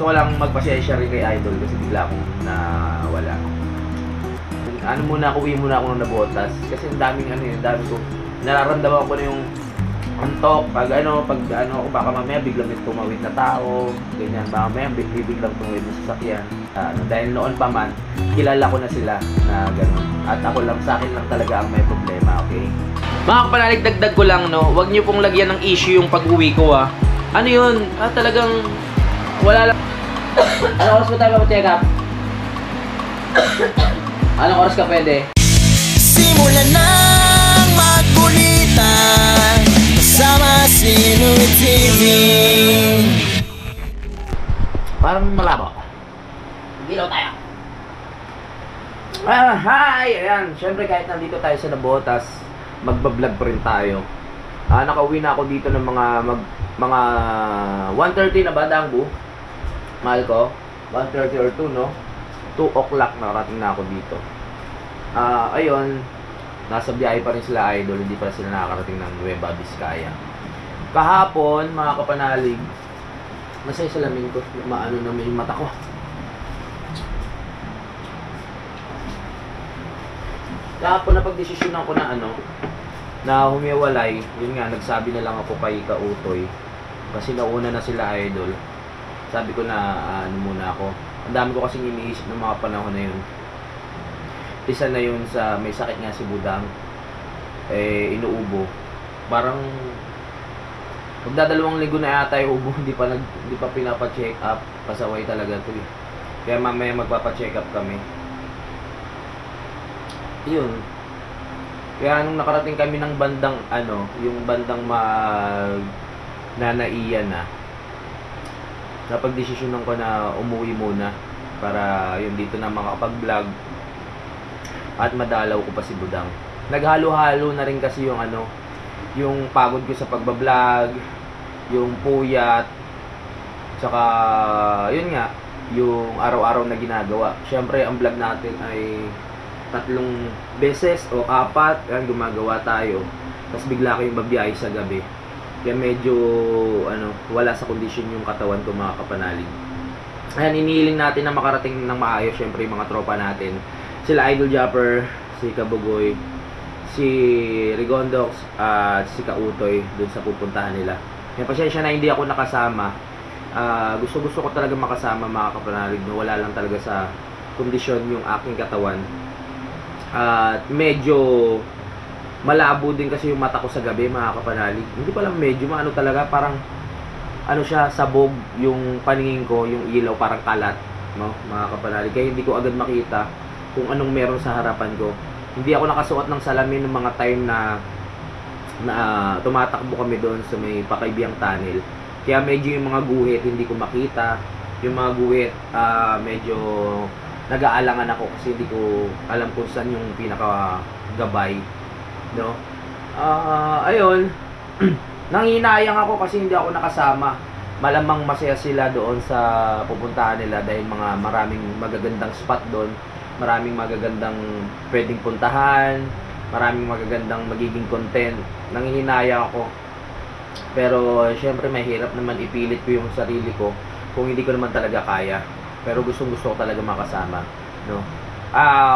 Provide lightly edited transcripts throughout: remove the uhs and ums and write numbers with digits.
gusto ko lang magpasensya rin kay Idol kasi bigla akong nawala. Ano muna, uwi muna ako ng Nabotas kasi ang daming dami ko. Nararamdaman ko na yung antok, pag ako, baka mamaya biglang may tumawid na tao, ganyan, baka mamaya biglang tumawid na sasakyan. Dahil noon pa man, kilala ko na sila na gano'n. At ako lang, sa akin lang talaga ang may problema, okay? Mga kapanalig, dagdag ko lang, no? Huwag niyo pong lagyan ng issue yung pag-uwi ko, ah. Ano yun? Talagang, wala lang. Anong oras mo tayo mapacheck up? Anong oras ka pwede? Simulan ng magkulitan kasama si Louie TV. Parang malabo. Dilaw tayo. Hi! Ayan, syempre kahit nandito tayo sa Nabotas, magbablog pa rin tayo. Nakauwi na ako dito ng mga 1:30 na ba, Dangbu? Mahal ko? 1:30 or 2, no? 2 o'clock nakarating na ako dito. Ayun, nasa biyahe pa rin sila Idol, hindi pa sila nakakarating ng Nueva Vizcaya. Kahapon, mga kapanalig, nasa salamin ko, maano naman yung mata ko. Kahapon na pagdesisyonan ko na humiwalay, yun nga, nagsabi na lang ako kay Kautoy. Kasi nauna na sila Idol. Sabi ko na muna ako. Ang dami ko kasing iniisip ng mga panahon na yun. Isa na yun sa may sakit nga si Budang. Inuubo. Parang magdadalawang linggo na yata yung ubo, hindi pa pinapa-check up. Pasaway talaga to eh. Kaya mamaya magpapa-check up kami. Yun. Kaya nung nakarating kami ng bandang yung bandang nanaiya na, napagdesisyonan ko na umuwi muna para yun dito na makapag-vlog at madalaw ko pa si Budang. Naghalo-halo na rin kasi yung yung pagod ko sa pagbablog, yung puyat, tsaka yun nga, yung araw-araw na ginagawa. Syempre ang vlog natin ay 3 beses o 4 yan gumagawa tayo. Tapos bigla kayong babiyahe sa gabi. Kaya medyo wala sa kondisyon yung katawan ko, mga kapanalig. Ayan, inihiling natin na makarating ng maayos syempre yung mga tropa natin. Sila Idol Japper, si Kabugoy, si Rigondox at si Kautoy dun sa pupuntahan nila. Kaya pasensya na hindi ako nakasama. Gusto ko talaga makasama, mga kapanalig, no? Wala lang talaga sa kondisyon yung aking katawan. At medyo malabo din kasi yung mata ko sa gabi, mga kapanalig. Hindi pa lang medyo, talaga, parang siya, sabog yung paningin ko, yung ilaw parang kalat, no, mga kapanalig. Kaya hindi ko agad makita kung anong meron sa harapan ko. Hindi ako nakasuot ng salamin ng mga time na tumatakbo kami doon sa may Pakaibiyang Tunnel. Kaya medyo yung mga guhit hindi ko makita. Yung mga guhit medyo nag-aalangan ako kasi hindi ko alam kung saan yung pinaka-gabay, no? Ayun, nanghinayang ako kasi hindi ako nakasama. Malamang masaya sila doon sa pupuntahan nila dahil maraming magagandang spot doon, maraming magagandang pwedeng puntahan, maraming magagandang magiging content. Nanghihinayang ako. Pero syempre mahirap naman ipilit ko yung sarili ko kung hindi ko naman talaga kaya. Pero gusto ko talaga makasama, no?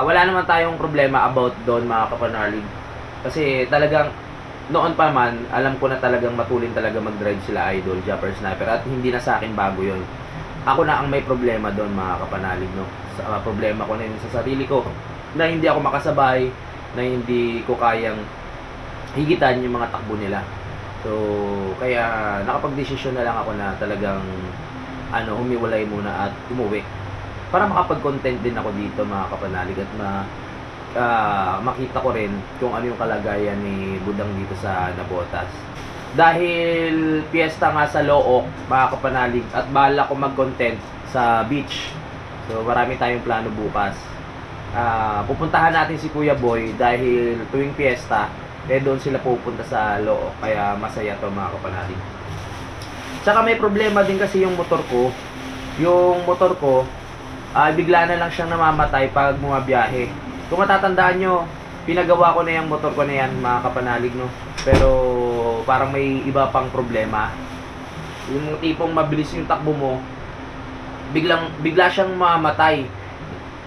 Wala naman tayong problema about doon, mga kapanalig. Kasi talagang noon pa man, alam ko na talagang matulin talaga mag-drive sila Idol, Japper, Sniper, at hindi na sa akin bago yon. Ako na ang may problema doon, mga kapanalig, no? Problema ko na yun sa sarili ko, na hindi ako makasabay, na hindi ko kayang higitan yung mga takbo nila. So, kaya nakapag-desisyon na lang ako na talagang humiwalay muna at umuwi para makapag-content din ako dito, mga kapanalig, at makita ko rin kung ano yung kalagayan ni Budang dito sa Nabotas. Dahil piyesta nga sa Looc, mga kapanalig, at bahala ko mag-content sa beach. So marami tayong plano bukas. Pupuntahan natin si Kuya Boy dahil tuwing piyesta doon sila pupunta sa Looc, kaya masaya to, mga kapanalig. Tsaka may problema din kasi yung motor ko. Yung motor ko, bigla na lang siyang namamatay pag bumabiyahe. Kung matatandaan nyo, pinagawa ko na yung motor ko na yan, mga kapanalig, no? Pero parang may iba pang problema. Yung tipong mabilis yung takbo mo, bigla siyang mamatay.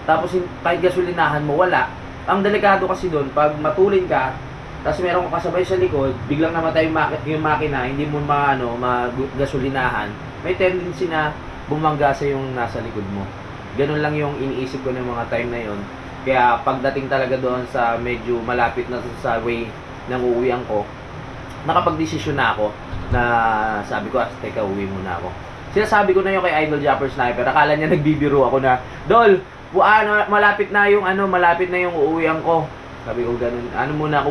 Tapos kahit gasolinahan mo, wala. Ang delikado kasi doon, pag matulin ka, tapos meron kang kasabay sa likod, biglang namatay yung makina, hindi mo magasolinahan, may tendency na bumangga sa yung nasa likod mo. Ganun lang yung iniisip ko ng mga time na yon. Kaya pagdating talaga doon sa medyo malapit na sa way ng uuwian ko, nakapag-desisyon na ako na sabi ko, teka, uwi muna ako. Sinasabi ko na yung kay Idol Japper Sniper, akala niya nagbibiro ako na, Dol, malapit na yung uuwian ko. Sabi ko ganun,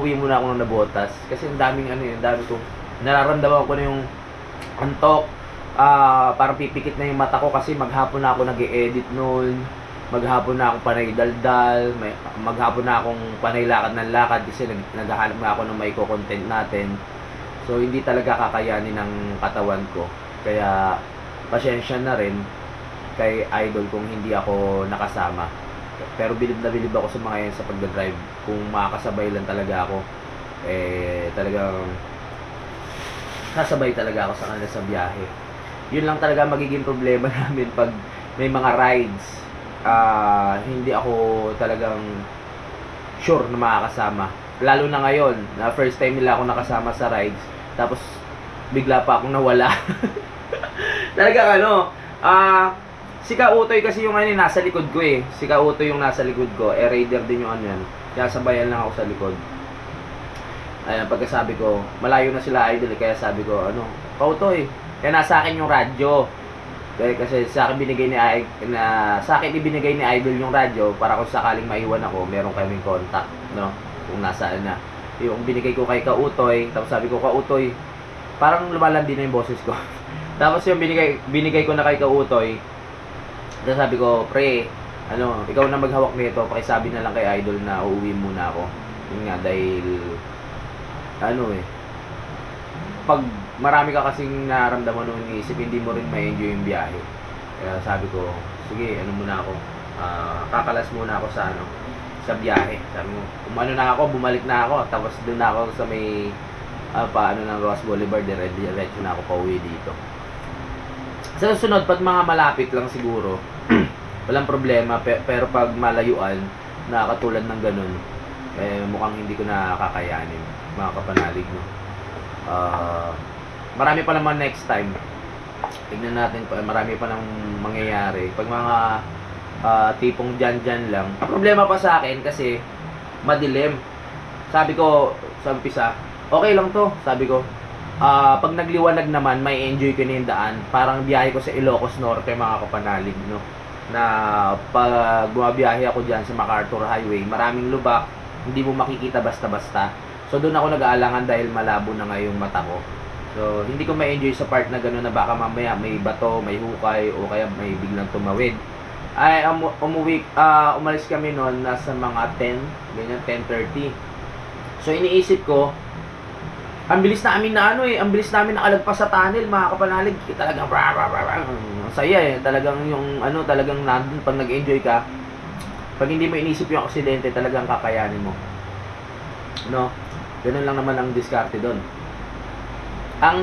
uwi muna ako ng nabotas. Kasi ang daming dami ko, nararamdaman ko na yung antok, parang pipikit na yung mata ko kasi maghapon na ako nag-e-edit noon, maghapon na akong panay daldal, maghapon na akong panay lakad ng lakad kasi naghahanap na ako ng may content natin. So hindi talaga kakayanin ng katawan ko. Kaya pasensya na rin kay Idol kung hindi ako nakasama. Pero bilib na bilib ako sa mga yan sa pagdadrive. Kung makakasabay lang talaga ako, talagang kasabay talaga ako sa kanila sa biyahe. Yun lang talaga magiging problema namin pag may mga rides. Hindi ako talagang sure na makakasama. Lalo na ngayon, na first time nila ako nakasama sa rides, tapos bigla pa akong nawala. Talagang si Kautoy kasi yung nasa likod ko eh. Si Kautoy yung nasa likod ko. Raider din yung yan. Kaya sabayan lang ako sa likod. Ayan, pagkasabi ko, malayo na sila Idol. Kaya sabi ko, Kautoy, kaya nasa akin yung radyo. Kasi sa akin ibinigay ni Idol yung radyo para kung sakaling maiwan ako, meron kaming contact, no? Kung nasaan na. Yung binigay ko kay Kautoy, tapos sabi ko, Kautoy, parang lumalandi na yung boses ko. Tapos yung binigay ko na kay Kautoy, tapos sabi ko, pre, ikaw na maghawak nito, pakisabi na lang kay Idol na uuwi muna ako. Yun nga, dahil, pag marami ka kasing naramdaman nung iniisip, hindi mo rin ma-enjoy yung biyahe. Kaya sabi ko, sige, muna ako, kakalas muna ako sa biyahe. Sabi mo, bumalik na ako, tapos doon na ako sa may, ng Ross Boulevard, diretso na ako pauwi dito. Sa susunod, pag mga malapit lang siguro, walang problema, pero pag malayuan, na katulad ng ganun, mukhang hindi ko na kakayanin, mga kapanalig, no? Marami pa naman next time. Tignan natin pa, marami pa nang mangyayari. Pag mga tipong dyan lang. Ang problema pa sa akin kasi madilim. Sabi ko sa umpisa, okay lang to, sabi ko. Pag nagliwanag naman, may enjoy ko na yung daan. Parang biyahe ko sa Ilocos Norte, mga kapanalig, no? Na pag bumabiyahe ako dyan sa MacArthur Highway, maraming lubak, hindi mo makikita basta-basta. So doon ako nag-aalangan dahil malabo na nga yung mata ko. So hindi ko ma-enjoy sa part na gano'n na baka mamaya may bato, may hukay, o kaya may biglang tumawid. Umalis kami noon nasa mga 10, ganyan, 10:30. So iniisip ko, ang bilis namin nakalagpas sa tunnel, mga kapanalig. Talagang ang saya eh. Talagang yung talagang nandun pag nag-enjoy ka. Pag hindi mo inisip yung aksidente, talagang kakayanin mo. No? Ganun lang naman ang diskarte doon. Ang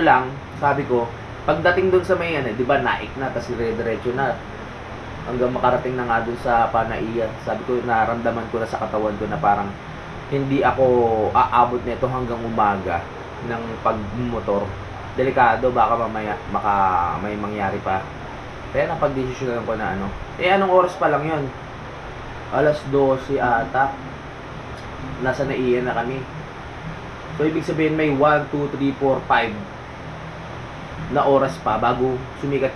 lang, sabi ko, pagdating doon sa may di ba, naik na, tapos dire-diretso na. Hanggang makarating na nga doon sa Panaiya. Sabi ko, naramdaman ko na sa katawan ko na parang hindi ako aabot nito hanggang umaga ng pagmotor. Delikado, baka mamaya may mangyari pa. Kaya napag-desisyonan ko na anong oras pa lang yun? Alas 12 ata. Nasa Naiya na kami. So ibig sabihin may 1, 2, 3, 4, 5 na oras pa bago sumikat,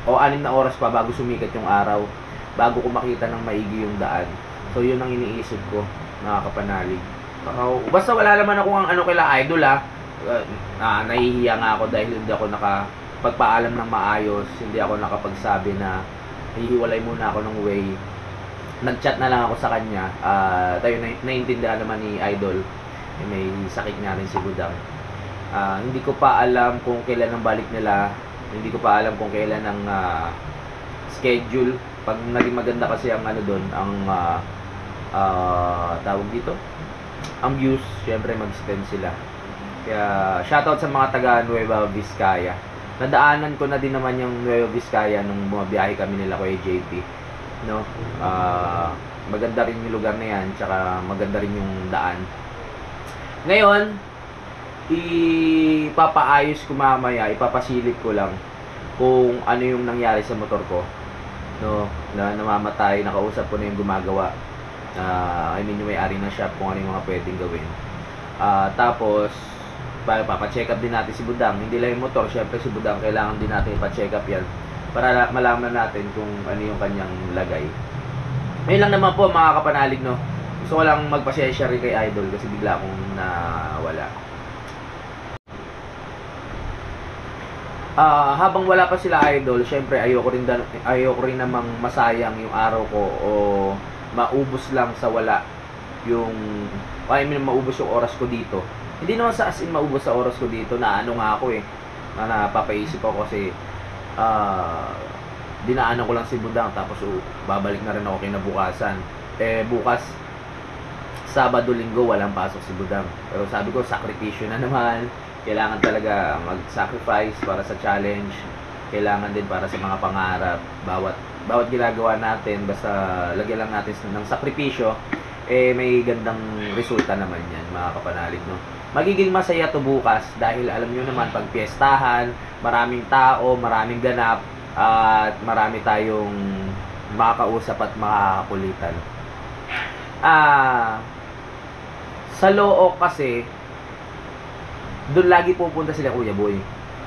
o 6 na oras pa bago sumikat yung araw, bago ko makita ng maigi yung daan. So yun ang iniisip ko, mga kapanalig. Basta wala naman akong kila Idol nahihiya nga ako dahil hindi ako nakapagpaalam ng maayos, hindi ako nakapagsabi na hihiwalay muna ako ng way. Nag-chat na lang ako sa kanya. Tayo naiintindihan naman ni Idol, may sakit nga rin si Budang. Hindi ko pa alam kung kailan ang balik nila, hindi ko pa alam kung kailan ang schedule. Pag naging maganda kasi ang doon, ang tawag dito, ang views, syempre mag-spend sila. Kaya shoutout sa mga taga Nueva Vizcaya. nadaanan ko na din naman yung Nueva Vizcaya nung bumabiyahe kami nila Kuya JP, no? Maganda rin yung lugar na yan, tsaka maganda rin yung daan. Ngayon, ipapaayos ko mamaya, ipapasilip ko lang kung ano yung nangyari sa motor ko, no, na namamatay. Nakausap ko na yung gumagawa, I mean yung may-ari ng shop, kung ano yung mga pwedeng gawin. Tapos papacheck up din natin si Budang, hindi lang yung motor, syempre si Budang kailangan din natin ipa-check up yan para malaman natin kung ano yung kanyang lagay. Ngayon lang naman po mga kapanalig, no, gusto ko lang magpasensya rin kay Idol kasi bigla akong nawala. Habang wala pa sila Idol, syempre ayoko rin namang masayang yung araw ko o maubos lang sa wala yung, I mean maubos yung oras ko dito. Hindi naman sa as in maubos sa oras ko dito, na ano nga ako napapaisip ako kasi dinaanan ko lang si Budang, tapos babalik na rin ako kinabukasan. Bukas Sabado, Linggo walang pasok si Budang, pero sabi ko sakripisyo na naman, kailangan talaga mag-sacrifice para sa challenge, kailangan din para sa mga pangarap. Bawat ginagawa natin, basta lagyan lang natin ng sakripisyo, may gandang resulta naman yan mga kapanalig, no? Magiging masaya to bukas dahil alam nyo naman, pag piyestahan, maraming tao, maraming ganap, at marami tayong makakausap at makakakulitan. Sa Looc kasi, doon lagi pupunta sila Kuya Boy.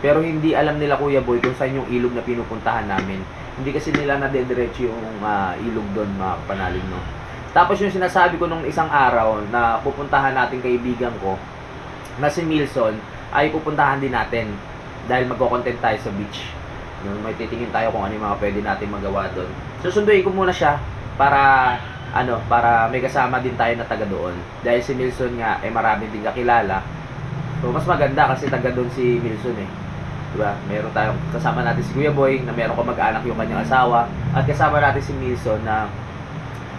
Pero hindi alam nila Kuya Boy kung saan yung ilog na pinupuntahan namin. Hindi kasi nila nadediretso yung ilog doon mga kapanalig, no? Tapos yung sinasabi ko nung isang araw na pupuntahan natin kaibigan ko na si Milson, ay pupuntahan din natin dahil magko-content tayo sa beach. May titingin tayo kung ano yung mga pwede natin magawa doon. Susunduin ko muna siya para may kasama din tayo na taga doon. Dahil si Milson nga marami din kakilala. So mas maganda kasi taga doon si Milson diba? Meron tayong kasama natin si Kuya Boy na meron ko mag-anak yung kanyang asawa, at kasama natin si Milson na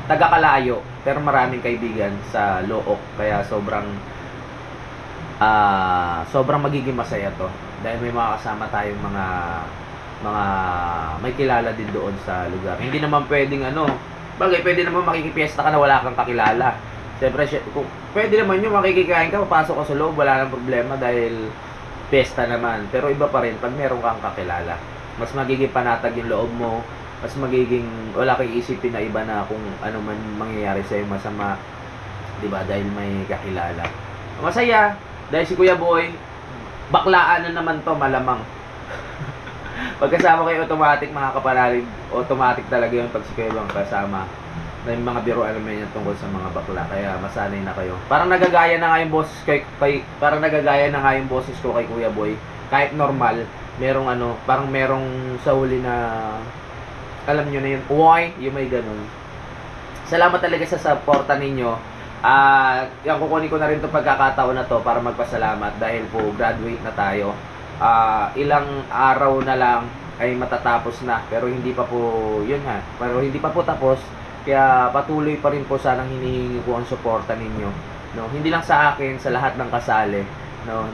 taga Kalayo pero maraming kaibigan sa Looc. Kaya sobrang magiging masaya to dahil may mga kasama tayong mga may kilala din doon sa lugar. Hindi naman pwedeng pwede naman makikipiesta ka na wala kang kakilala. Siyempre, kung pwede naman yung makikikain ka, papasok ka sa loob, wala nang problema dahil pesta naman. Pero iba pa rin pag meron kang kakilala. Mas magiging panatag yung loob mo, mas magiging wala kang isipin na iba na kung ano man mangyayari sa'yo masama, diba? Dahil may kakilala. Masaya, dahil si Kuya Boy, baklaan na naman to, malamang. Pagkasama kayo, automatic mga kapanalig, automatic talaga yung pag si Kuya Boy kasama. Na yung mga biruan naman yan tungkol sa mga bakla, kaya masanay na kayo. Parang nagagaya na nga yung boses ko kay Kuya Boy. Kahit normal, merong parang merong sa huli na alam nyo na yun, yung may ganun. Salamat talaga sa suporta ninyo. Yan, kukunin ko na rin itong pagkakataon na to para magpasalamat dahil po graduate na tayo. Ilang araw na lang ay matatapos na, pero hindi pa po tapos. Kaya patuloy pa rin po sanang hinihingi ko ang suporta ninyo, no? Hindi lang sa akin, sa lahat ng kasali, no,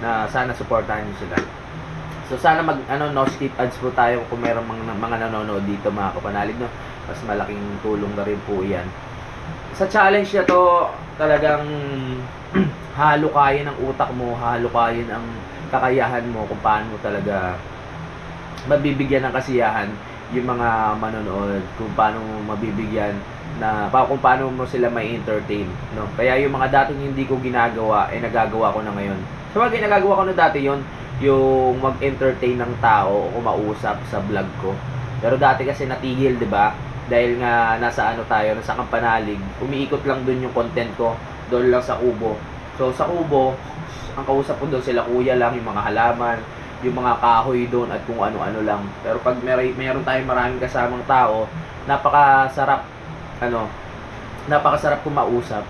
na sana suportahan niyo sila. So sana no skip ads po tayo kung mayroong mga nanonood dito mga kapanalig, no. Mas malaking tulong na rin po 'yan. Sa challenge na to, talagang halo kaya ng utak mo, halo kaya ng kakayahan mo kung paano mo talaga mabibigyan ng kasiyahan yung mga manonood, kung paano mabibigyan kung paano mo sila may entertain, no? Kaya yung mga dating hindi ko ginagawa nagagawa ko na ngayon. So nagagawa ko na dati yon, yung mag-entertain ng tao o kumausap sa vlog ko. Pero dati kasi natigil, 'di ba? Dahil nga nasa nasa Kampanalig, umiikot lang doon yung content ko, doon lang sa Kubo. So sa Kubo, ang kausap ko doon sila kuya lang, yung mga halaman, yung mga kahoy doon at kung ano-ano lang. Pero pag meron tayong maraming kasamang tao, napakasarap kumausap.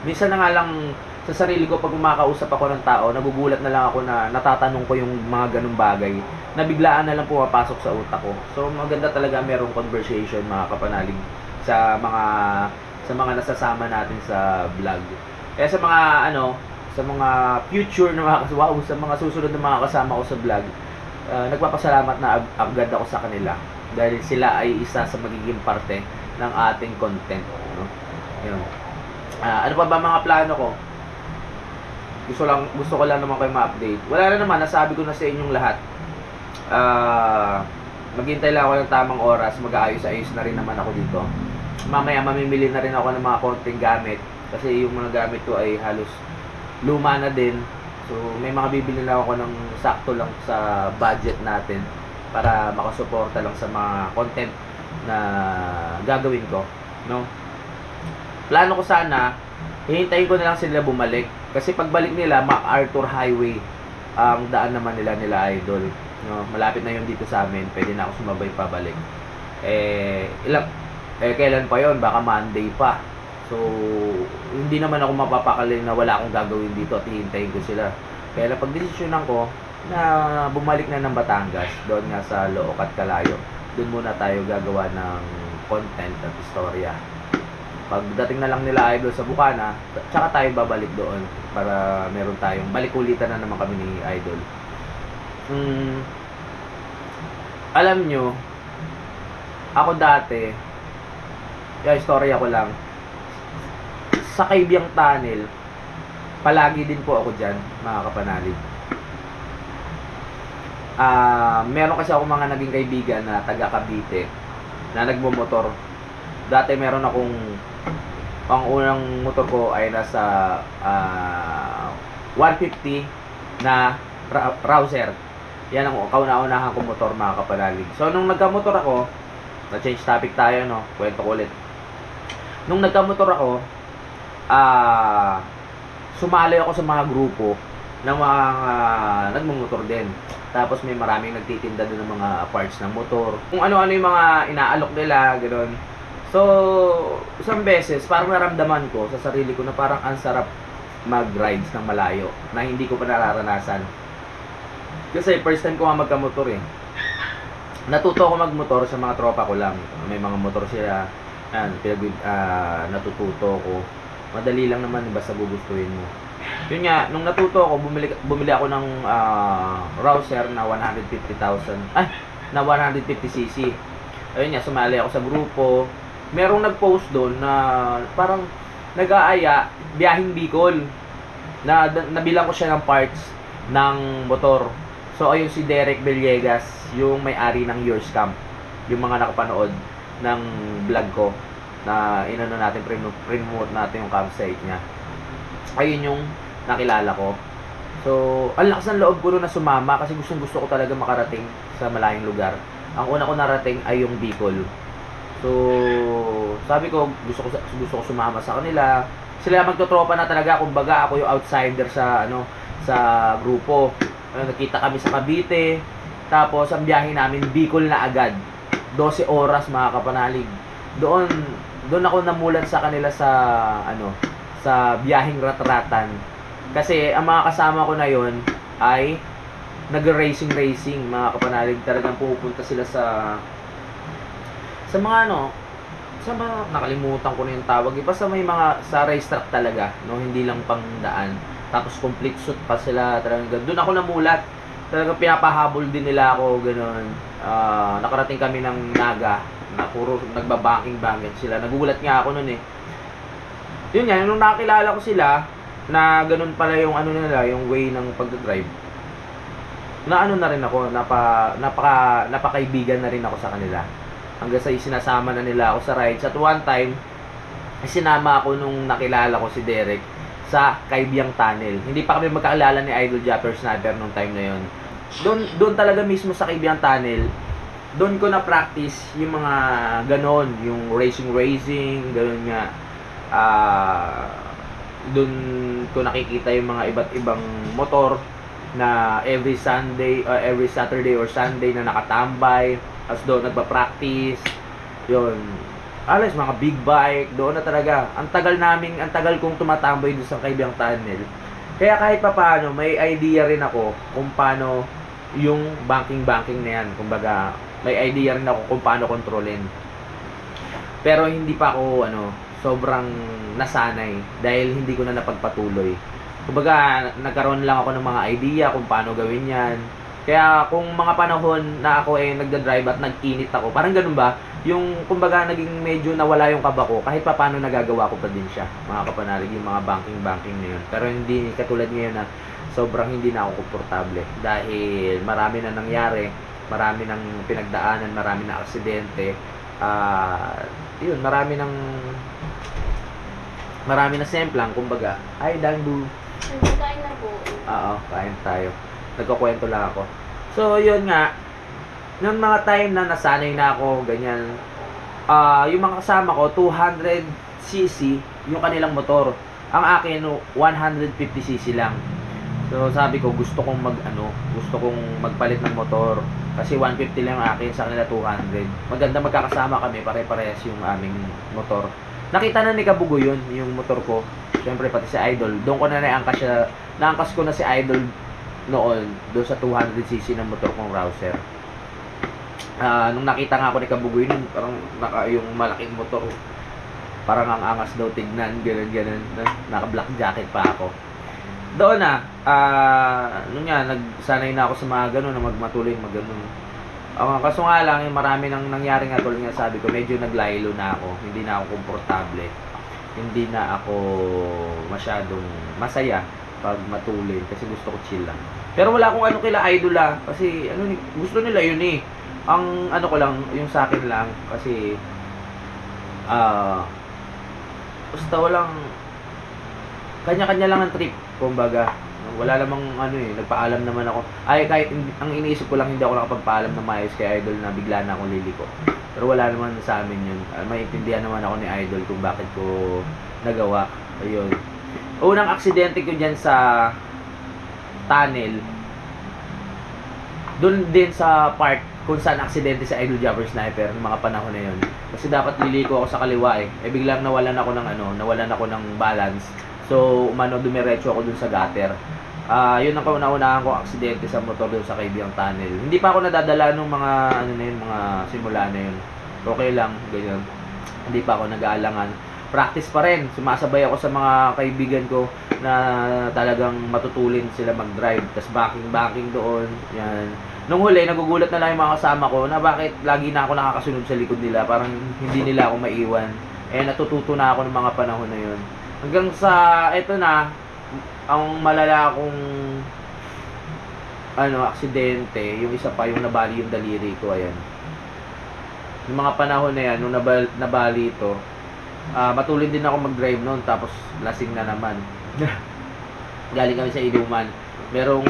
Minsan na nga lang sa sarili ko, pag kumakausap ako ng tao, nagugulat na lang ako na natatanong ko yung mga ganung bagay na biglaan na lang pumapasok sa utak ko. So maganda talaga merong conversation mga kapanalig sa mga nasasama natin sa vlog. Kaya sa mga sa mga future na sa mga susunod na mga kasama ko sa vlog, nagpapasalamat na agad ako sa kanila dahil sila ay isa sa magiging parte ng ating content, no? Yun. Ano pa ba mga plano ko? Gusto ko lang naman kayo ma-update. Wala na naman, nasabi ko na sa inyong lahat. Maghintay lang ako ng tamang oras, mag-aayos-ayos na rin naman ako dito. Mamaya mamimili na rin ako ng mga konting gamit kasi yung mga gamit ko ay halos luma na din. So may mga bibili na ako ng sakto lang sa budget natin para makasuporta lang sa mga content na gagawin ko, no? Plano ko sana hihintayin ko na lang sila bumalik kasi pagbalik nila MacArthur Highway ang daan naman nila Idol, no? Malapit na yun dito sa amin, pwede na ako sumabay pabalik. Kailan pa yon? Baka Monday pa. So hindi naman ako mapapakali na wala akong gagawin dito at hihintayin ko sila. Kaya pagdesisyonan ko na bumalik na ng Batangas, doon nga sa Looc at Calayo, doon muna tayo gagawa ng content at istorya. Pagdating na lang nila Idol sa Bukana, tsaka tayo babalik doon para meron tayong balikulitan na naman kami ni Idol. Alam nyo, ako dati, istorya ko lang, sa Kaibiang Tunnel, palagi din po ako dyan, mga kapanalig. Meron kasi ako mga naging kaibigan na taga Cavite na nagmumotor. Dati meron akong ang unang motor ko ay nasa 150 na Rouser. Yan ang kauna-unahan kong motor, mga kapanalig. So nung nagka-motor ako, na-change topic tayo, no? Kwento ko ulit. Nung nagka-motor ako, sumali ako sa mga grupo ng mga nagmumotor din. Tapos may maraming nagtitinda doon ng mga parts ng motor. Kung ano-ano yung mga inaalok nila, gano'n. So, isang beses, parang naramdaman ko sa sarili ko na parang ang sarap mag-rides ng malayo na hindi ko pa nararanasan. Kasi first time ko nga magka-motor eh. Natuto ako magmotor sa mga tropa ko lang. May mga motor sila. Natututo ko. Madali lang naman, basta gugustuhin mo. Yun nga, nung natuto ako, bumili ako ng Rouser na 150,000. Na 150cc. Ayun nga, sumali ako sa grupo. Merong nag-post doon na parang nag-aaya, biyahing Bicol. Nabilang ko siya ng parts ng motor. So, ayun si Derek Villegas, yung may-ari ng Yours Camp. Yung mga nakapanood ng vlog ko na inano natin, promote natin yung campsite niya. Ayun yung nakilala ko. So, ang lakas ng loob ko na sumama kasi gusto ko talaga makarating sa malayong lugar. Ang una ko narating ay yung Bicol. So, sabi ko, gusto ko sumama sa kanila. Sila magtotropa na talaga, kumbaga ako yung outsider sa grupo. Nakita kami sa Cavite. Tapos ang biyahe namin Bicol na agad. 12 oras, mga kapanalig. Doon ako namulat sa kanila sa biyaheng rat-ratan. Kasi ang mga kasama ko na yon ay nag-racing, mga kapanalig. Talagang pupunta sila sa mga nakalimutan ko na yung tawag. Basta may mga sa racetrack talaga, no? Hindi lang pang daan. Tapos complete suit pa sila, talagang doon ako namulat. Talagang pinapahabol din nila ako, gano'n. Nakarating kami ng Naga, na puro nagbabanking sila. Nagugulat nga ako noon eh. Yun nga, nung nakilala ko sila, na gano'n pala yung nila, yung way ng pagdadrive. Na rin ako, napakaibigan na rin ako sa kanila. Hanggang sa sinasama na nila ako sa rides. At one time, sinama ako nung nakilala ko si Derek sa Kaibiang Tunnel. Hindi pa kami magkakilala ni Idol Japper Sniper nung time na yon. Doon talaga mismo sa Kaibiang Tunnel, doon ko na practice yung mga ganon, yung racing, ganon nga. Doon ko nakikita yung mga iba't ibang motor na every Saturday or Sunday na nakatambay. As doon nagpa-practice. Yun. Alas, mga big bike. Doon na talaga. Ang tagal kong tumatambay doon sa Kaibiang Tunnel. Kaya kahit pa paano, may idea rin ako kung paano yung banking na yan. Kumbaga, may idea rin ako kung paano kontrolin. Pero hindi pa ako, sobrang nasanay. Dahil hindi ko na napagpatuloy. Kumbaga, nagkaroon lang ako ng mga idea kung paano gawin yan. Kaya kung mga panahon na ako nagda-drive at nag-init ako, parang ganun ba? Yung kumbaga naging medyo nawala yung kaba ko, kahit pa paano nagagawa ko pa din siya, mga kapanalig, yung mga banking na yun. Pero hindi katulad ngayon na sobrang hindi na ako komportable. Dahil marami na nangyari, marami nang pinagdaanan, marami na aksidente. Yun, marami na semplang, kumbaga. Ay, Danbu. Nagkakain na po. Oo, kain tayo. Nagkukwento lang ako. So, yun nga. Noong mga time na nasanay na ako, ganyan. Yung mga kasama ko, 200cc yung kanilang motor. Ang akin, 150cc lang. So, sabi ko, gusto kong magpalit ng motor. Kasi 150 lang ang akin, sa kanila 200. Maganda magkakasama kami, pare-parehas yung aming motor. Nakita na ni Kabugo yun, yung motor ko. Siyempre, pati si Idol. Doon ko na naangkas ko na si Idol noon, doon sa 200cc ng motor kong Rouser. Nung nakita nga ako ni Kabugo yun, parang yung malaking motor, parang ang angas daw tignan, ganun. Naka-black jacket pa ako. Doon nung nga, nagsanay na ako sa mga ganun, na magmatuloy, magganun. Kaso nga lang, marami nang nangyari nga, tulad nga sabi ko, medyo naglaylo na ako, hindi na ako komportable, hindi na ako masyadong masaya pag matulin, kasi gusto ko chill lang. Pero wala akong kila Idol kasi gusto nila yun eh. Ang ko lang, yung sa akin lang, kasi basta walang kanya-kanya lang ang trip, kumbaga. Wala namang nagpaalam naman ako. Ay, kahit ang iniisip ko lang, hindi ako nakapagpaalam na maayos kay Idol na bigla na akong liliko. Pero wala naman sa amin yun. Maintindihan naman ako ni Idol kung bakit ko nagawa. Ayun. Unang aksidente ko dyan sa tunnel, doon din sa part kung saan aksidente sa Idol Jumper Sniper ng mga panahon na yun. Kasi dapat liliko ako sa kaliwa biglang nawalan ako ng balance. So, dumiretso ako dun sa gutter. Yun ang kauna-unahan ko aksidente sa motor dun sa Kaibiang Tunnel. Hindi pa ako nadadala nung mga mga simula na yun. Okay lang, ganyan. Hindi pa ako nag-aalangan. Practice pa rin. Sumasabay ako sa mga kaibigan ko na talagang matutulin sila mag-drive. Tapos backing doon. Yan. Nung huli, nagugulat na lang yung mga kasama ko na bakit lagi na ako nakakasunod sa likod nila. Parang hindi nila ako maiwan. Natututo na ako ng mga panahon na yun. Hanggang sa, eto na, ang malala kong aksidente, yung isa pa, yung nabali yung daliri ko, ayan. Yung mga panahon na yan, nung nabali ito, matulin din ako mag-drive noon, tapos lasing na naman. Galing kami sa inuman. Merong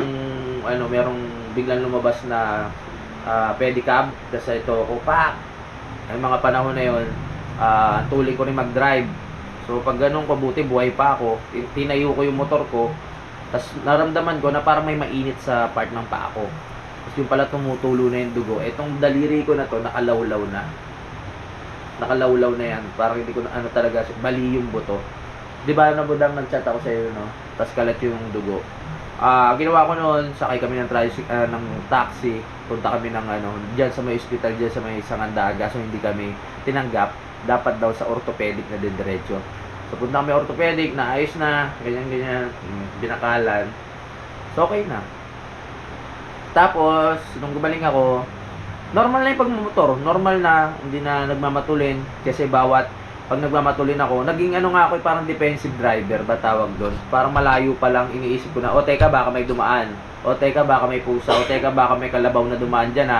biglang lumabas na pedicab, tapos ito ako, pak! Yung mga panahon na yun, tuloy ko rin mag-drive. So pag ganun ko, buti buhay pa ako, tinayo ko yung motor ko, tapos naramdaman ko na parang may mainit sa part ng paa ko. Tapos yung pala tumutulo na yung dugo. Etong daliri ko na to, nakalawlaw na. Nakalawlaw na yan. Parang hindi ko na talaga, bali yung buto. Di ba Budang, nag-chat ako sa iyo, no? Tapos kalat yung dugo. Ginawa ko noon, sakay kami ng taxi, punta kami ng diyan sa may hospital, diyan sa may Sangandaga, so hindi kami tinanggap. Dapat daw sa orthopedic na din diretso. So punta kami orthopedic, na ayos na, ganyan, binakalan. So okay na. Tapos, nung gumaling ako, normal na yung pagmumotor, normal na, hindi na nagmamatulin, kasi pag nagmamatulin ako, naging nga ako, parang defensive driver ba tawag doon. Parang malayo pa lang, iniisip ko na, teka, baka may dumaan. Teka, baka may pusa. Teka, baka may kalabaw na dumaan dyan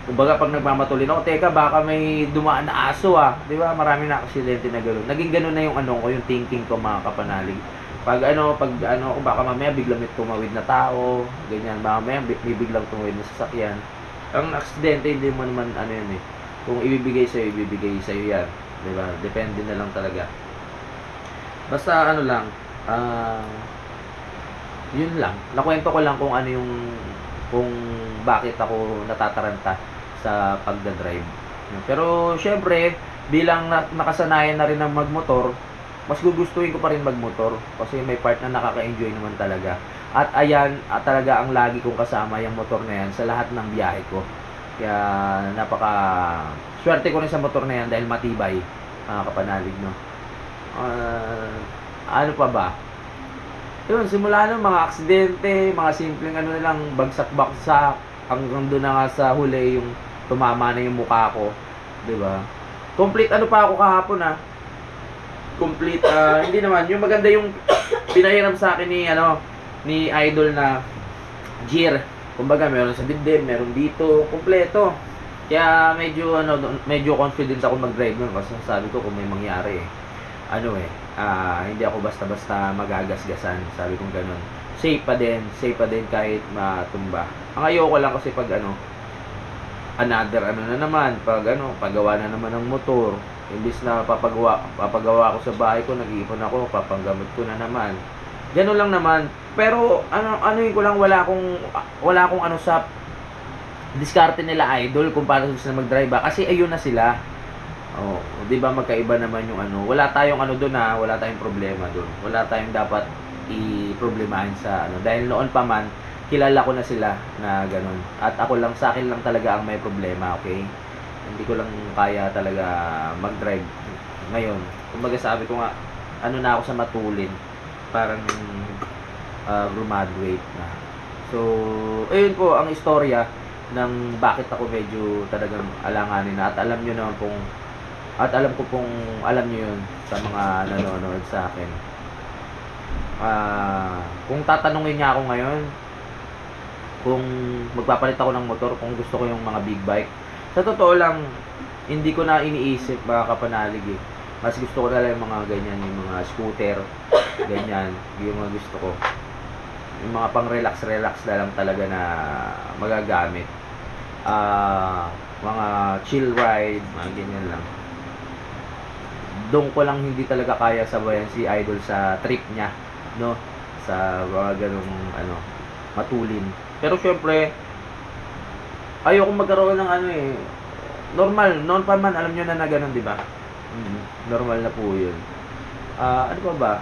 Kumbaga, pag nagmamatulin ako, teka, baka may dumaan na aso Di ba? Marami na aksidente na gano'n. Naging gano'n na yung yung thinking ko, mga kapanalig. Pag baka mamaya biglang may tumawid na tao, ganyan, baka mamaya may biglang tumawid na sasakyan. Ang aksidente, hindi mo naman yun Kung ibibigay sa'yo yan. Diba? Depende na lang talaga. Basta lang, yun lang. Nakwento ko lang kung kung bakit ako natataranta sa pagdadrive. Pero syempre, bilang nakasanayan na rin ng magmotor, mas gugustuhin ko pa rin magmotor kasi may part na nakaka-enjoy naman talaga. At ayan, talaga ang lagi kong kasama yung motor na yan sa lahat ng biyahe ko. Kaya swerte ko rin sa motor na yan dahil matibay, mga kapanalig, no? Ano pa ba? Yun, simula nun, mga aksidente, mga simpleng ano na lang, bagsak-baksak, hanggang doon na nga sa huli yung tumama na yung mukha ko, 'di ba? Complete ano pa ako kahapon complete hindi naman yung maganda yung pinahiram sa akin ni Idol na gear. Kumbaga meron sa dibdib, meron dito, kumpleto. Kaya medyo confident ako mag-drive nun kasi sabi ko kung may mangyari hindi ako basta-basta magagasgasan, sabi kong ganun. Safe pa din kahit matumba. Ang ayoko lang kasi pag another na naman, paggawa na naman ng motor, imbis na papagawa ko sa bahay ko, nag-iipon ako, papanggamit ko na naman. Ganun lang naman. Pero ko lang, wala akong sa diskarte nila Idol kung paano sila mag-drive kasi ayun na sila. Oh, 'di ba magkaiba naman yung wala tayong doon wala tayong problema doon. Wala tayong dapat i-problemahin sa dahil noon pa man kilala ko na sila na ganun. At ako lang, sa akin lang talaga ang may problema, okay? Hindi ko lang kaya talaga mag-drive ngayon. Kumbaga sabi ko nga, na ako sa matulin. Parang graduate na. So, ayun po ang istorya ng bakit ako medyo talagang alanganin na. At alam nyo naman alam nyo yun sa mga nanonood sa akin. Kung tatanungin niya ako ngayon, kung magpapalit ako ng motor, kung gusto ko yung mga big bike, sa totoo lang, hindi ko na iniisip mga kapanalig Mas gusto ko na lang yung mga ganyan, yung mga scooter, ganyan, yung mga gusto ko. Yung mga pang relax na lang talaga na magagamit. Mga chill ride, mga ganyan lang. Doon ko lang hindi talaga kaya sabayan si Idol sa trip niya, no? Sa mga ganung matulin. Pero syempre, ayoko magkaroon ng normal, noon pa man, alam nyo na ganun, di ba? Normal na po yun. Ano pa ba?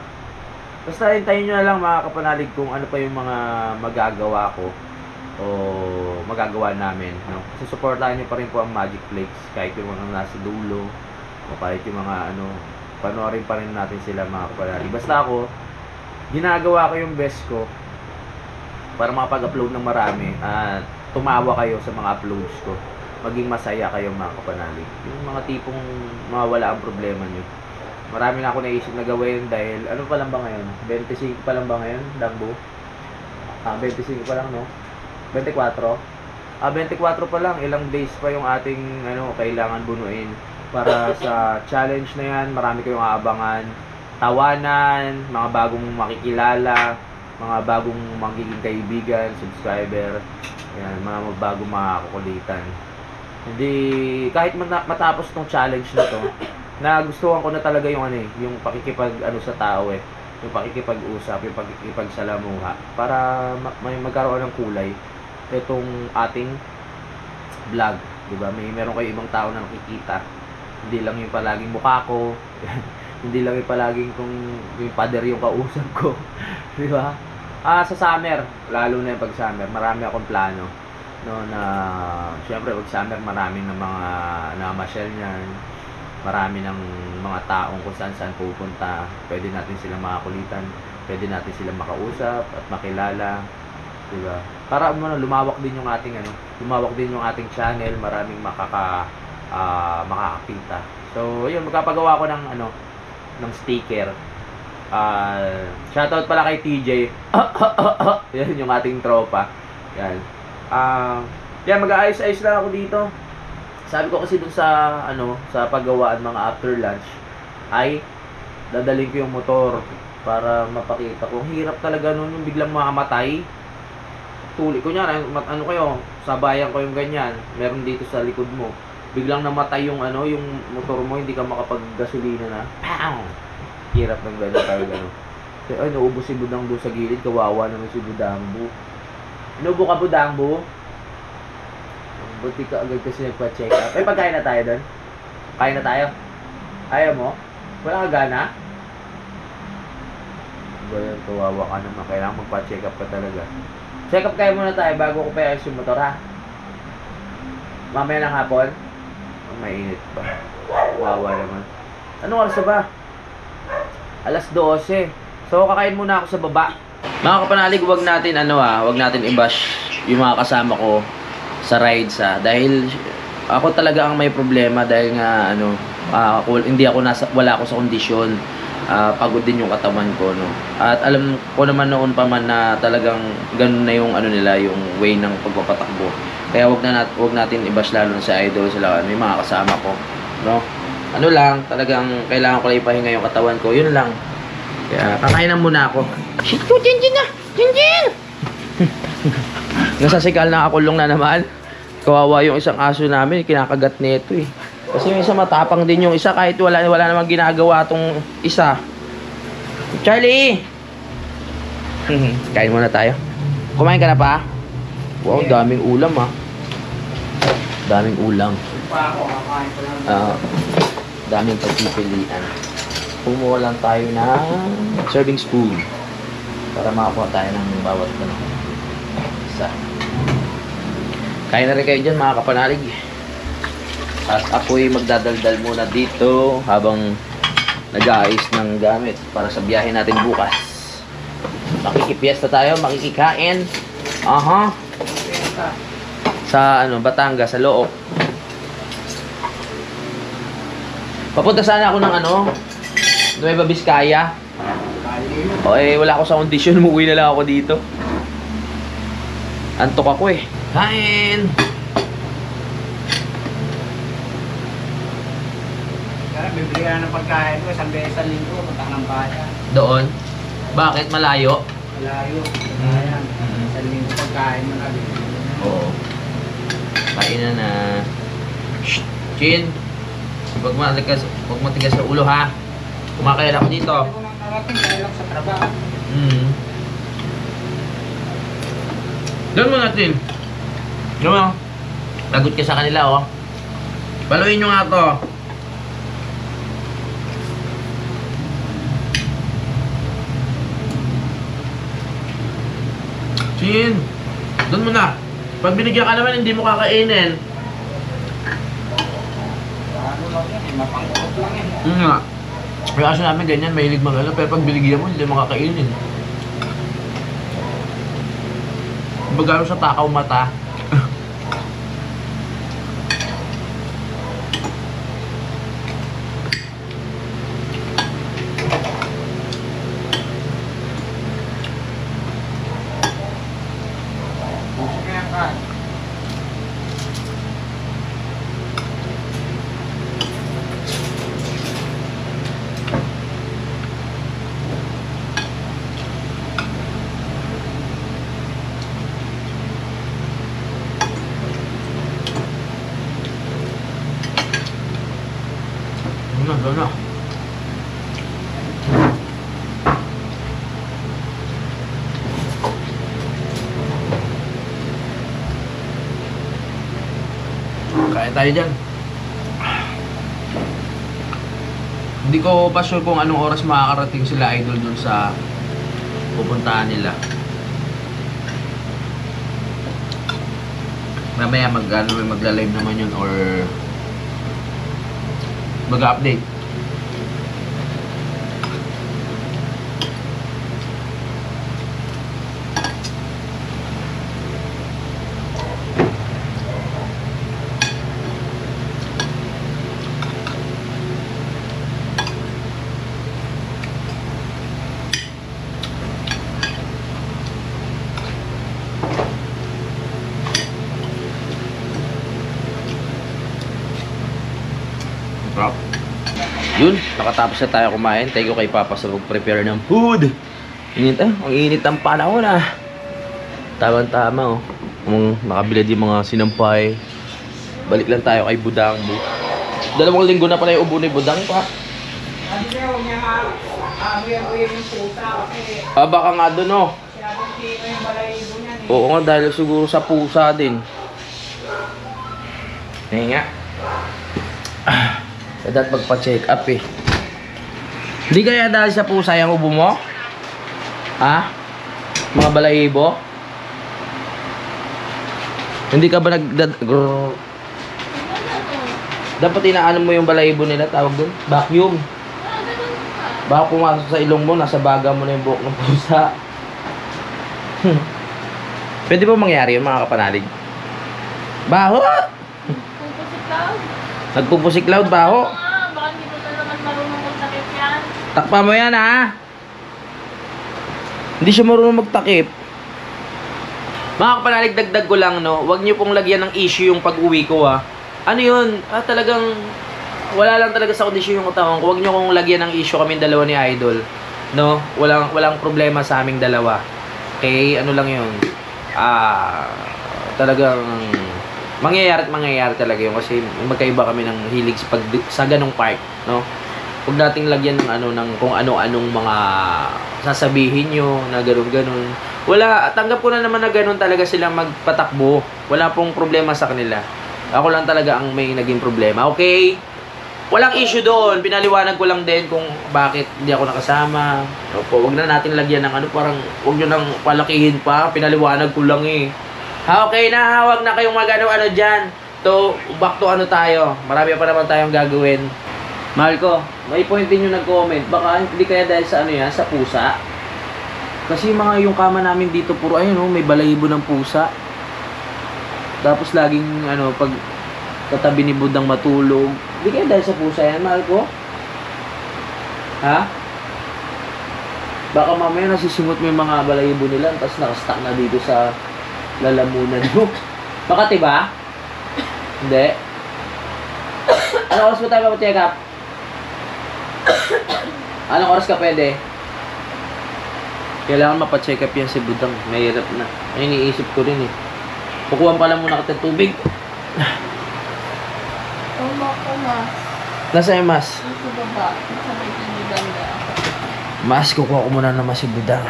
Basta hintayin nyo na lang mga kapanalig kung ano pa yung mga magagawa ko o magagawa namin, no? Kasi supportahan nyo pa rin po ang Magic Flakes kahit yung mga nasa dulo o kahit yung mga panoorin pa rin natin sila mga kapanalig. Basta ako, ginagawa ko yung best ko para makapag-upload ng marami at tumawa kayo sa mga uploads ko. Maging masaya kayo mga kapanalig. Yung mga tipong mawala ang problema nyo. Marami na ako naisip na gawin dahil pa lang ba ngayon? 25 pa lang ba ngayon, Dambo? 25 pa lang, no? 24? 24 pa lang. Ilang days pa yung ating kailangan bunuin para sa challenge na yan. Marami kayong aabangan. Tawanan, mga bagong makikilala, mga bagong magiging kaibigan, subscriber, yan, mga bagong makakulitan. Hindi, kahit matapos tong challenge na to, nagustuhan ko na talaga yung yung pakikipag sa tao yung pakikipag-usap, yung pakikipagsalamuha para may magkaroon ng kulay itong ating vlog, di ba? Meron kayo ibang tao na nakikita, hindi lang yung palaging mukha ko, hindi lang yung palaging kung yung pader yung kausap ko, di ba? Sa summer, lalo na yung pag summer, marami akong plano, no, na syempre pag summer marami ng mga namasyal niyan, marami ng mga taong kung saan pupunta, pwede natin silang makakulitan, pwede natin silang makausap at makilala, di ba? Para lumawak din yung ating lumawak din yung ating channel, maraming makakakita. So, yun, magpapagawa ko ng ng sticker. Shoutout pala kay TJ. Yan yung ating tropa. Yan. Yan, mag-aayos-ayos lang ako dito. Sabi ko kasi dun sa sa paggawaan mga after lunch ay dadalhin ko yung motor para mapakita ko. Hirap talaga nun yung biglang makamatay. Tuli ko niyan, kayo, sabayan ko yung ganyan. Meron dito sa likod mo. Biglang namatay yung yung motor mo, hindi ka makapag-gasolina na. Pow! Hirap ng gano'n talaga Ay, naubos si Budang doon sa gilid. Kawawa naman si Budangbo. Inubo ka, Budangbo? Buti ka agad kasi nagpa-check up. Pagkain na tayo doon? Kain na tayo? Ayaw mo? Wala ka gana? Kawawa ka naman. Kailangan magpa-check up ka talaga. Check up kayo muna tayo bago ko pa yung motor, ha? Mamaya ng hapon? Mainit pa. Kawawa naman. Anong oras ba? 12:00. So, kakain muna ako sa baba. Mga kapanalig, wag natin i-bash yung mga kasama ko sa rides dahil ako talaga ang may problema dahil nga wala ako sa kondisyon. Pagod din yung katawan ko, no. At alam ko naman noon pa man na talagang ganun na yung nila, yung way ng pagpapatakbo. Kaya wag natin i-bash lalo sa idol sila, may mga kasama ko, no. Talagang kailangan ko lang ipahinga yung katawan ko, yun lang. Kaya kakainan muna ako. Shit ko, Jinjin na! Jinjin! Nasasikal na kakulong na naman. Kawawa yung isang aso namin, kinakagat nito eh. Kasi yung isa matapang din yung isa kahit wala namang ginagawa tong isa. Charlie! Kain muna tayo. Kumain ka na pa? Wow, daming ulam Daming ulam. Daming pagpipilian. Kumuha lang tayo ng serving spoon para makakuha tayo ng bawat isa. Kain na rin kayo dyan mga kapanalig. At ako'y magdadaldal muna dito habang nag-aayos ng gamit para sa biyahe natin bukas. Makikipiesta tayo, makikikain. Sa Batangas, sa Looc. Papunta sana ako ng Nueva Vizcaya. Wala ako sa kondisyon, umuwi na lang ako dito. Antok ako eh. Kain! Bibili ka na ng pagkain mo, isang beses sa linggo, punta ng bayan. Doon? Bakit? Malayo? Malayo. Bayan. Sa linggo pagkain mo na bibili. Oo. Kain na. Shh! Chin! Huwag matigas sa ulo ha. Kumakain ako dito. Hindi ko nang narating dahil lang sa trabaho. Doon mo natin. Doon mo. Lagot ka sa kanila Paluin nyo nga to. Chin, doon mo na. Pag binigyan ka naman, hindi mo kakainin. Ano lang yan, mapangkot lang yan. Nga. May aso namin ganyan, mahilig pero pag binigyan mo, hindi mo kakainin. Bagaro sa takaw mata. Doon na. Kain tayo dyan. Hindi ko pa sure kung anong oras makakarating sila idol dun sa pupuntahan nila. Mamaya magla-live naman yun or mag-update. Yun, nakatapos na tayo kumain. Thank you kay Papa sa mag-prepare ng food. Ang init ng panahon Tama-tama nakabili din mga sinampay. Balik lang tayo kay Budang. 2 linggo na pala yung ubo ni Budang pa. Sabi niya, huwag niya amoy-amoy yung pusa kasi Baka nga doon masyadong tino yung balahibo niyan Oo nga, dahil siguro sa pusa din. Nga. Dapat magpa-check up Hindi kaya dahil sa pusa yung ubo mo? Mga balahibo? Hindi ka ba dapat inaano mo yung balahibo nila, tawag doon? Vacuum. Baka pumasok sa ilong mo, nasa baga mo na yung buhok ng pusa. Pwede ba mangyari yun, mga kapanalig? Baho! Pupusik Cloud. Nagpupusik Cloud, baho. Baka hindi ko na naman marunong magtakip yan. Takpa mo yan, ha? Hindi siya marunong magtakip. Mga kapanalig, dagdag ko lang, no? Huwag niyo pong lagyan ng issue yung pag-uwi ko, ha? Ano yun? Talagang wala lang talaga sa kondisyon yung katawan ko. Huwag niyo kong lagyan ng issue kaming dalawa ni Idol. No? Walang problema sa aming dalawa. Okay? Ano lang yun? Talagang mangyayari talaga yun kasi magkaiba kami ng hilig sa ganong part, no? Huwag nating lagyan ng kung ano-anong mga sasabihin nyo na ganun. Wala, tanggap ko na naman na ganun talaga silang magpatakbo. Wala pong problema sa kanila. Ako lang talaga ang may naging problema. Okay? Walang issue doon. Pinaliwanag ko lang din kung bakit hindi ako nakasama. Opo, wag na natin lagyan ng parang wag nyo nang palakihin pa. Pinaliwanag ko lang eh. Okay na, wag na kayong magano-ano dyan. Back to tayo. Marami pa naman tayong gagawin. Mahal ko, may point din yung nag-comment. Baka hindi kaya dahil sa sa pusa. Kasi yung kama namin dito puro may balahibo ng pusa. Tapos laging pag katabi ni Budang matulog. Hindi kaya dahil sa pusa yan, mahal ko? Ha? Baka mamaya nasisingot mo yung mga balahibo nila tapos nakastack na dito sa lalamunan mo. Baka diba? Hindi. Ano oras mo tayo mag-check up? Anong oras ka pwede? Kailangan mapacheck up yan si Budang. Mahirap na. Ay, iniisip ko rin eh. Kukuhan pala muna kita tubig. Mas. Nasa yung mas? Sa baba. Sa may tinibanda. Mas, kukuha ko muna naman si Budang.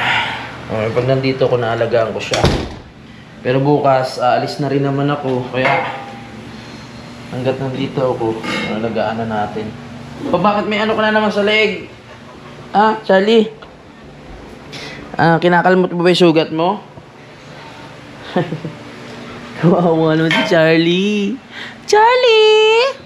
Pag nandito ko, naalagaan ko siya. Pero bukas, aalis na rin naman ako. Kaya, hanggat nandito ako, naalagaan na natin. Bakit may ka na naman sa leg? Charlie? Kinakalmot mo ba yung sugat mo? Kawawa naman si Charlie. Charlie!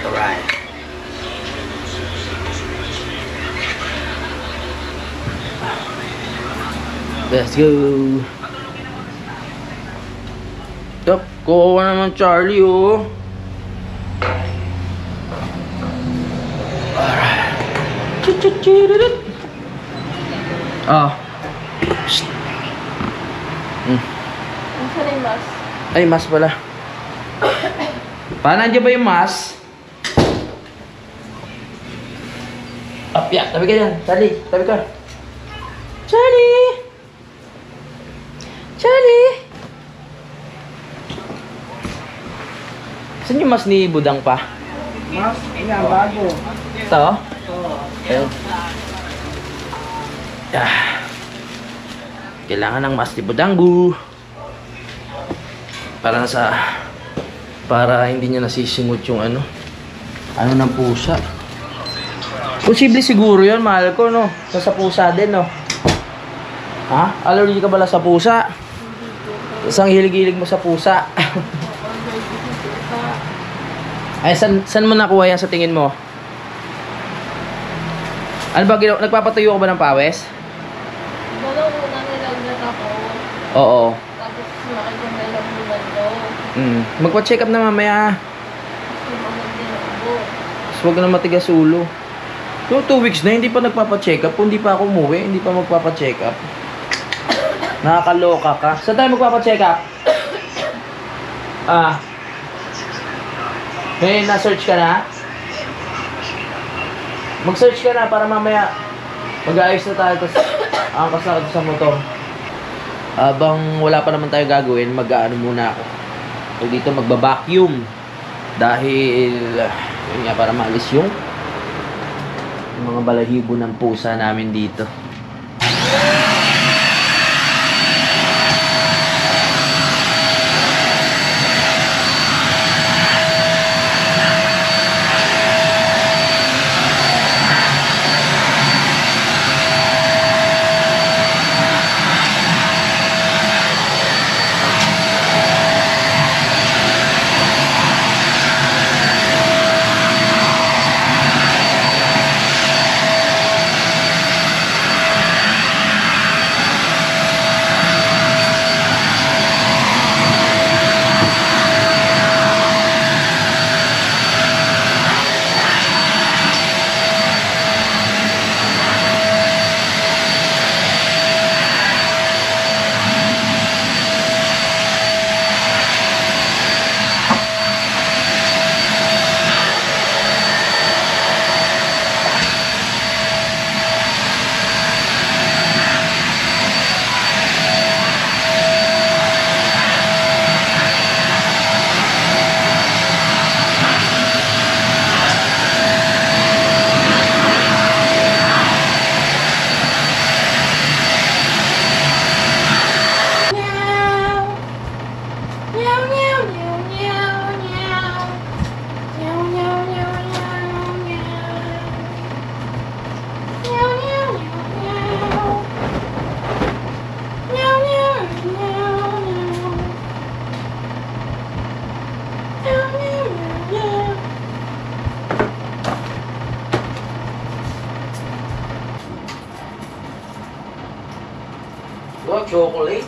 Alright. Let's go. Top, kuha naman Charlie oh. Alright. Shh. Saan yung mas? Ay, mas pala. Nandiyan ba yung mas? Apya, tabi ka dyan. Charlie, tabi ka. Charlie! Charlie! Saan yung mas ni Budang pa? Mas, yan, bago. Ito? Ayun. Kailangan ng mas ni Budanggu. Para hindi niya nasisingot yung ano ng pusa. Posible siguro yun, mahal ko, no? Sa pusa din, no? Ha? Allergy ka ba sa pusa? Isang hilig-hilig mo sa pusa. Ay, saan mo nakuha yan sa tingin mo? Ano ba, nagpapatuyo ka ba ng pawis? Wala una nilagnat ako. Oo. Tapos makikita nilagnat ko. Magpa-check up na mamaya. Sumunod din ako. Mas huwag na matigas ulo. 2 weeks na, hindi pa nagpapa-check up. Kung hindi pa ako umuwi, hindi pa magpapa-check up. Nakakaloka ka. Saan tayo magpapa-check up? May na-search ka na? Mag-search ka na para mamaya mag-aayos na tayo. Tapos angkas na kita sa motor. Habang wala pa naman tayo gagawin, mag-ano muna ako. So dito magba-vacuum. Dahil, yun nga, para maalis yung mga balahibo ng pusa namin dito. Oh, chocolate.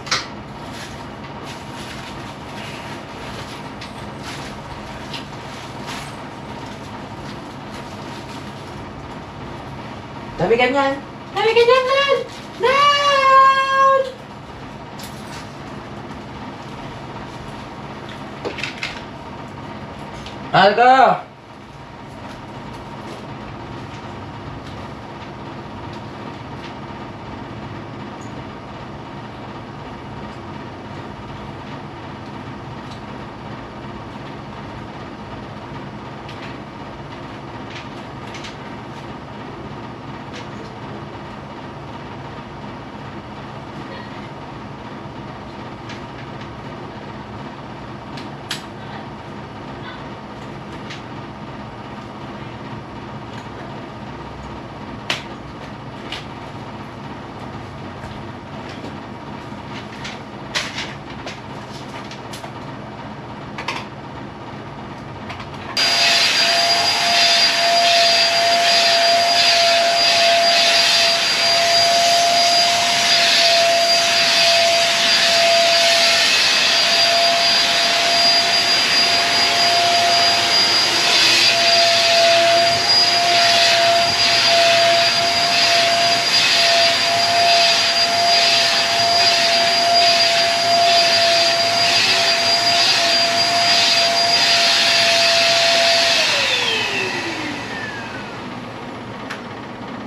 Sabi ganyan. Sabi ganyan nan. Nan. Alka.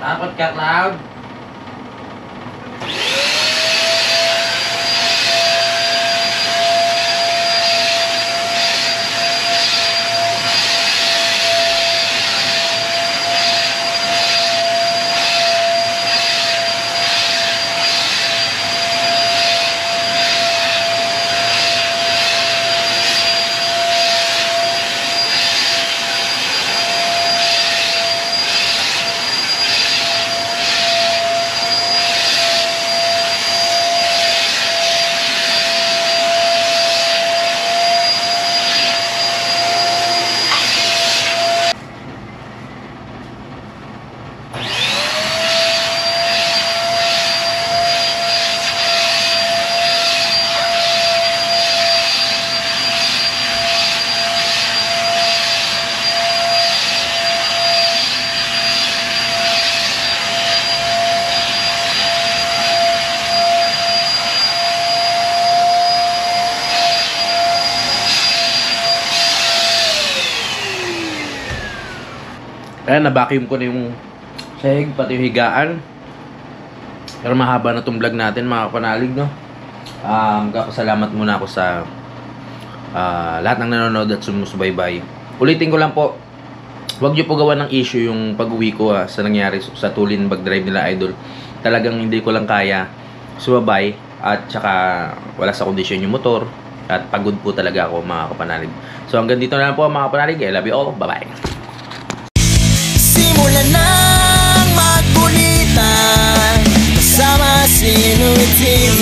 Takot ka, Cloud? Ayan, na-vacuum ko na yung sahig, pati yung higaan. Pero mahaba na itong vlog natin, mga kapanalig, no? Magpapasalamat muna ako sa lahat ng nanonood at sumusubaybay. Ulitin ko lang po, huwag nyo po gawa ng issue yung pag-uwi ko sa nangyari sa Tulin bag drive nila, idol. Talagang hindi ko lang kaya sumabay at saka wala sa kondisyon yung motor at pagod po talaga ako, mga kapanalig. So hanggang dito na lang po, mga kapanalig. I love you all. Bye-bye. Simulan ng magkulitan kasama si Inuit TV.